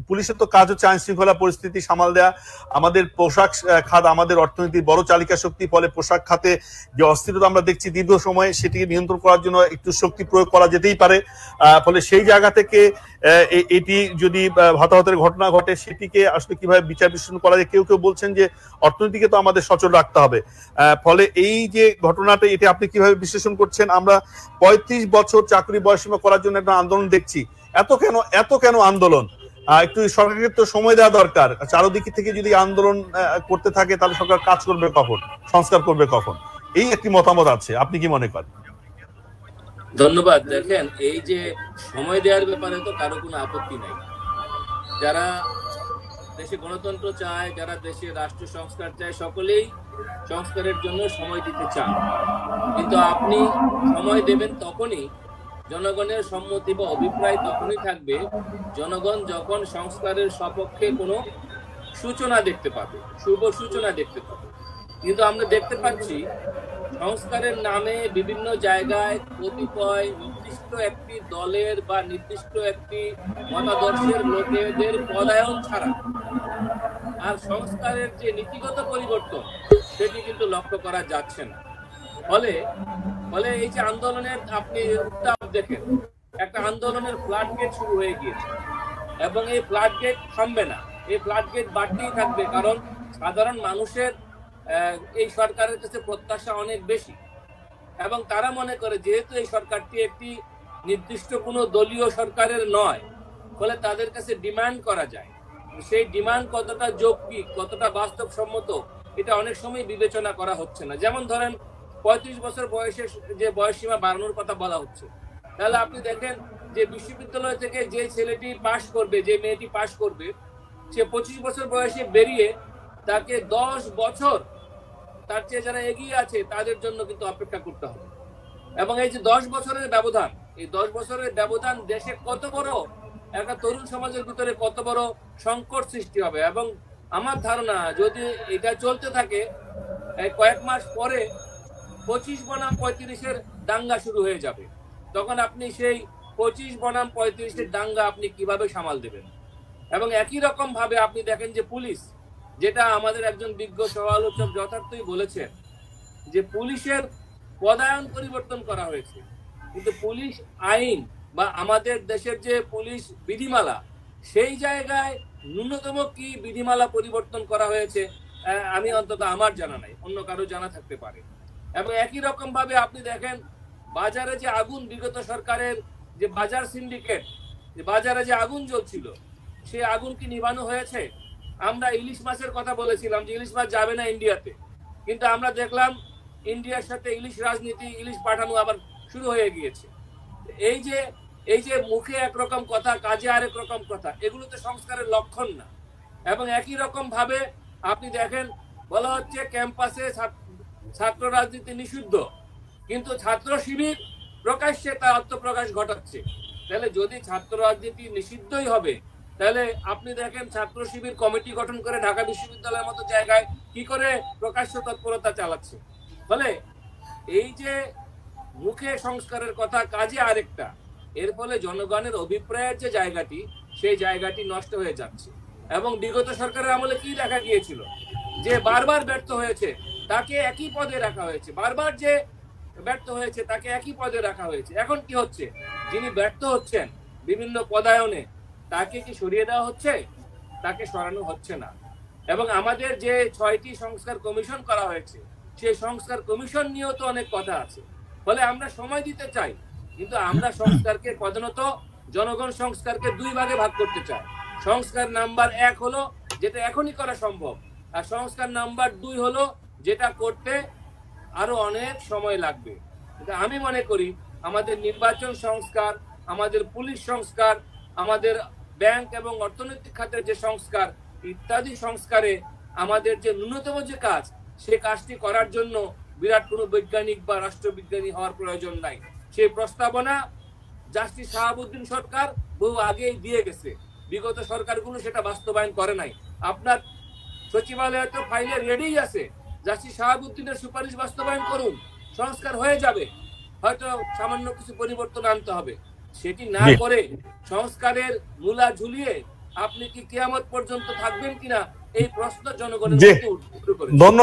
পুলিশের তো কাজ হচ্ছে আইন শৃঙ্খলা পরিস্থিতি সামাল দেয়া। আমাদের পোশাক খাত আমাদের অর্থনীতির বড় চালিকা শক্তি, ফলে পোশাক খাতে যে অস্থিরতা আমরা দেখছি দীর্ঘ সময়, সেটিকে নিয়ন্ত্রণ করার জন্য একটু শক্তি প্রয়োগ করা যেতেই পারে। ফলে সেই জায়গা থেকে এটি যদি হতাহতের ঘটনা ঘটে, সেটিকে আসলে কিভাবে বিচার বিশ্লেষণ করা যায়। কেউ কেউ বলছেন যে অর্থনীতিকে তো আমাদের সচল রাখতে হবে। ফলে এই যে ঘটনাটা, এটা আপনি কিভাবে বিশ্লেষণ করছেন? আমরা 35 বছর চাকরি বয়সীমা করার জন্য একটা আন্দোলন দেখছি, এত কেন আন্দোলন? একটু সরকারকে তো সময় দেওয়া দরকার। চারদিক থেকে যদি আন্দোলন করতে থাকে, তাহলে সরকার কাজ করবে কখন, সংস্কার করবে কখন? এই একটি মতামত আছে, আপনি কি মনে করেন? ধন্যবাদ। দেখেন, এই যে সময় দেওয়ার ব্যাপারে তো কারো কোনো আপত্তি নাই। যারা দেশে গণতন্ত্র চায়, যারা দেশে রাষ্ট্র সংস্কার চায়, সকলেই সংস্কারের জন্য সময় দিতে চান। কিন্তু আপনি সময় দেবেন তখনই, জনগণের সম্মতি বা অভিপ্রায় তখনই থাকবে জনগণ যখন সংস্কারের সপক্ষে কোনো সূচনা দেখতে পাবে, শুভ সূচনা দেখতে পাবে। কিন্তু আমরা দেখতে পাচ্ছি সংস্কারের নামে বিভিন্ন জায়গায় কতিপয় নির্দিষ্ট একটি দলের বা নির্দিষ্ট একটি মতাদর্শের লোকেদের পদায়ন ছাড়া আর সংস্কারের যে নীতিগত পরিবর্তন, সেটি কিন্তু লক্ষ্য করা যাচ্ছে না। ফলে এই যে আন্দোলনের আপনি উত্তাপ দেখেন, একটা আন্দোলনের ফ্লাড গেট শুরু হয়ে গিয়েছে এবং এই ফ্লাড গেট থামবে না, এই ফ্লাড গেট বাড়তেই থাকবে। কারণ সাধারণ মানুষের এই সরকারের কাছে প্রত্যাশা অনেক বেশি এবং তারা মনে করে যেহেতু এই সরকারটি একটি নির্দিষ্ট কোনো দলীয় সরকারের নয়, ফলে তাদের কাছে ডিমান্ড করা যায়। সেই ডিমান্ড কতটা যৌক্তিক, কতটা বাস্তবসম্মত, এটা অনেক সময় বিবেচনা করা হচ্ছে না। যেমন ধরেন 35 বছর বয়সে যে বয়সসীমা বাড়ানোর কথা বলা হচ্ছে, তাহলে আপনি দেখেন যে বিশ্ববিদ্যালয় থেকে যে ছেলেটি পাশ করবে, যে মেয়েটি পাশ করবে, সে 25 বছর বয়সে বেরিয়ে তাকে 10 বছর তার চেয়ে যারা এগিয়ে আছে তাদের জন্য কিন্তু অপেক্ষা করতে হবে। এবং এই যে 10 বছরের ব্যবধান, এই 10 বছরের ব্যবধান দেশে কত বড় একটা তরুণ সমাজের ভিতরে কত বড় সংকট সৃষ্টি হবে। এবং আমার ধারণা যদি এটা চলতে থাকে, কয়েক মাস পরে 25 বনাম 35-এর দাঙ্গা শুরু হয়ে যাবে। তখন আপনি সেই 25 বনাম 35-এর দাঙ্গা আপনি কিভাবে সামাল দেবেন? এবং একই রকম ভাবে আপনি দেখেন যে পুলিশ, যেটা আমাদের একজন বিজ্ঞ সমালোচক যথার্থই বলেছেন যে পুলিশের পদায়ন পরিবর্তন করা হয়েছে, কিন্তু পুলিশ আইন বা আমাদের দেশের যে পুলিশ বিধিমালা, সেই জায়গায় ন্যূনতম কি বিধিমালা পরিবর্তন করা হয়েছে আমি অন্তত আমার জানা নাই, অন্য কারো জানা থাকতে পারে। এবং একই রকম ভাবে আপনি দেখেন বাজারে যে আগুন, বিগত সরকারের যে বাজার সিন্ডিকেট, যে বাজারে যে আগুন জ্বলছিল, সেই আগুন কি নিভানো হয়েছে? আমরা ইলিশ মাছের কথা বলেছিলাম যে ইলিশ মাছ যাবে না ইন্ডিয়াতে, কিন্তু আমরা দেখলাম ইন্ডিয়ার সাথে ইলিশ রাজনীতি, ইলিশ পাঠানো আবার শুরু হয়ে গিয়েছে। এই যে মুখে একরকম কথা, কাজে আরেক রকম কথা, এগুলো তো সংস্কারের লক্ষণ না। এবং একই রকম ভাবে আপনি দেখেন বলা হচ্ছে ক্যাম্পাসে ছাত্র রাজনীতি নিষিদ্ধ, কিন্তু ছাত্র শিবির প্রকাশ্যে তার আত্মপ্রকাশ ঘটাচ্ছে। তাহলে যদি ছাত্র রাজনীতি নিষিদ্ধই হবে, তাহলে আপনি দেখেন ছাত্র শিবির কমিটি গঠন করে ঢাকা বিশ্ববিদ্যালয়ের মতো জায়গায় কি করে প্রকাশ্য তৎপরতা চালাচ্ছে। ফলে এই যে মুখে সংস্কারের কথা, কাজে আরেকটা, এর ফলে জনগণের অভিপ্রায়ের যে জায়গাটি, সেই জায়গাটি নষ্ট হয়ে যাচ্ছে। এবং বিগত সরকারের আমলে কি দেখা গিয়েছিল, যে বারবার ব্যর্থ হয়েছে তাকে একই পদে রাখা হয়েছে, বারবার যে ব্যর্থ হয়েছে তাকে একই পদে রাখা হয়েছে। এখন কি হচ্ছে, যিনি ব্যর্থ হচ্ছেন বিভিন্ন পদায়নে, তাকে কি সরিয়ে দেওয়া হচ্ছে? তাকে সরানো হচ্ছে না। এবং আমাদের যে 6টি সংস্কার কমিশন করা হয়েছে, সেই সংস্কার কমিশন নিয়েও তো অনেক কথা আছে। ফলে আমরা সময় দিতে চাই, কিন্তু আমরা সংস্কারকে প্রধানত জনগণ সংস্কারকে 2 ভাগে ভাগ করতে চাই। সংস্কার নাম্বার 1 হলো যেটা এখনই করা সম্ভব, আর সংস্কার নাম্বার 2 হলো যেটা করতে আরো অনেক সময় লাগবে। কিন্তু আমি মনে করি আমাদের নির্বাচন সংস্কার, আমাদের পুলিশ সংস্কার, আমাদের ব্যাংক এবং অর্থনৈতিক খাতের যে সংস্কার ইত্যাদি সংস্কারে আমাদের যে ন্যূনতম যে কাজ, সেই কাজটি করার জন্য বিরাট কোনো বৈজ্ঞানিক বা রাষ্ট্রবিজ্ঞানী হওয়ার প্রয়োজন নাই। সেই প্রস্তাবনা জাস্টিস শাহাবুদ্দিন সরকার বহু আগেই দিয়ে গেছে, বিগত সরকারগুলো সেটা বাস্তবায়ন করে নাই। আপনার সচিবালয়ে তো ফাইলে রেডি আছে, জাস্টিস শাহাবুদ্দিনের সুপারিশ বাস্তবায়ন করুন, সংস্কার হয়ে যাবে। হয়তো সামান্য কিছু পরিবর্তন আনতে হবে, সেটি না করে সংস্কারের মূলা ঝুলিয়ে আপনি কি কিয়ামত পর্যন্ত থাকবেন কিনা এই প্রশ্ন জনগণের জি মধ্যে উঠে পড়েছে। ধন্যবাদ।